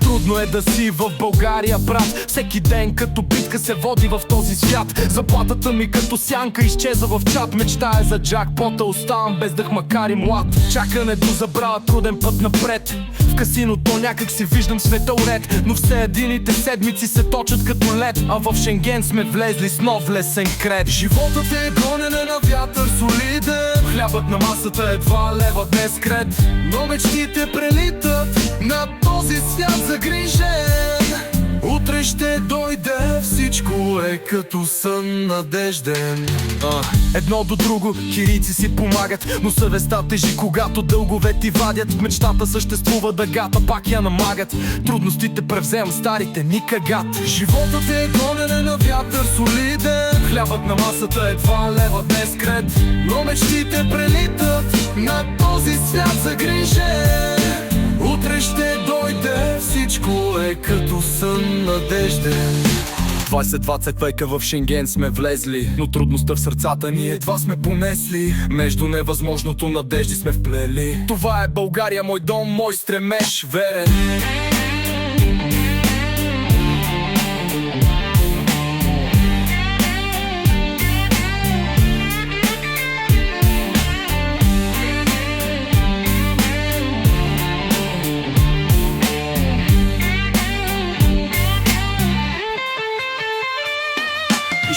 Трудно е да си в България, брат. Всеки ден като битка се води в този свят. Заплатата ми като сянка изчезва в чат. Мечтая за джакпота, оставам без дъх, макар и млад. Чакането забравя труден път напред. В касиното някак си виждам света уред. Но все едините седмици се точат като лед. А в Шенген сме влезли с нов лесен крет. Животът е гонене на вятър солиден. Хлябът на масата едва лева днес крет. Но мечтите прелитат над този свят загрижен. Утре ще дойде, всичко е като сън надежден. Едно до друго кирийци си помагат, но съвестта тежи, когато дългове ти вадят. Мечтата съществува, дъгата пак я намагат. Трудностите превземат старите ни кагат. Животът е гонене на вятър солиден. Хлябът на масата едва лева днес крет. Но мечтите прелитат над този свят загрижен. Утре ще дойде, всичко е като сън надежден. 20 века в Шенген сме влезли, но трудността в сърцата ни едва сме понесли. Между невъзможното надежди сме вплели. Това е България, мой дом, мой стремеж верен.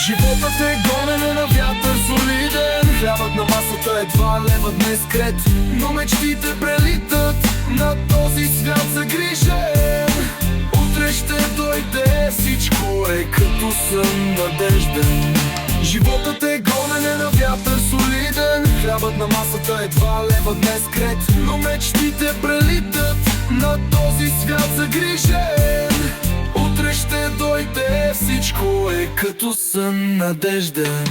Животът е гонене на вятър солиден. Хлябът на масата едва лева днес крет. Но мечтите прелитат над този свят загрижен. Утре ще дойде, всичко е като сън надежден. Животът е гонене на вятър солиден. Хлябът на масата едва лева днес крет. Но мечтите прелитат над този свят загрижен. Утре ще дойде, всичко е като сън надежден.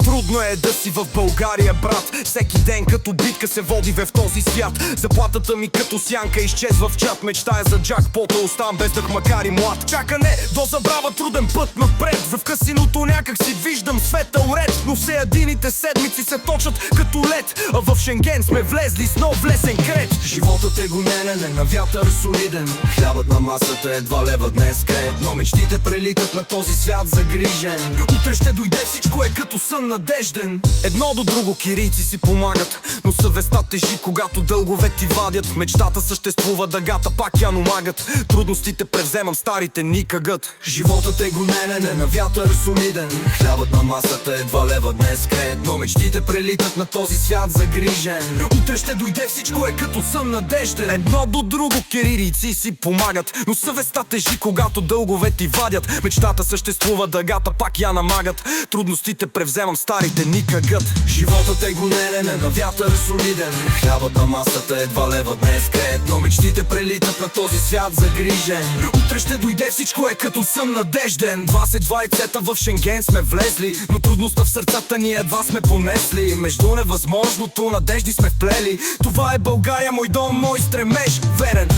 Трудно е да си в България, брат. Всеки ден като битка се води в този свят. Заплатата ми като сянка изчезва в чат. Мечтая за джакпота, оставам без дъх, макар и млад. Чакане до забрава, труден път напред. В касиното някак си виждам света уред. Но все едините седмици се точат като лед. А в Шенген сме влезли с нов лесен крет. Животът е гонене на вятър солиден. Хлябът на масата едва лева днес крет. Но мечтите прелитат на този свят загрижен. Утре ще дойде, всичко е като сън надежден. Едно до друго кирийци си помагат, но съвестта тежи, когато дългове ти вадят. Мечтата съществува, дъгата пак я намагат. Трудностите превземам, старите ни кагат. Животът е гонене на вятър солиден. Хлябът на масата едва лева днес крет. Но мечтите прелитат на този свят загрижен. Утре ще дойде, всичко е като сън надежден. Едно до друго кирийци си помагат, но съвестта тежи, когато дългове ти вадят. Мечтата съществува, дъгата пак я намагат. Трудностите превземам, старите ни кагат. Животът е гонене на вятър солиден. Хлябът на масата едва лева днес крет. Но мечтите прелитат на този свят загрижен. Утре ще дойде, всичко е като сън надежден. 20 в Шенген сме влезли, но трудността в сърцата ни едва сме понесли. Между невъзможното надежди сме вплели. Това е България, мой дом, мой стремеж верен.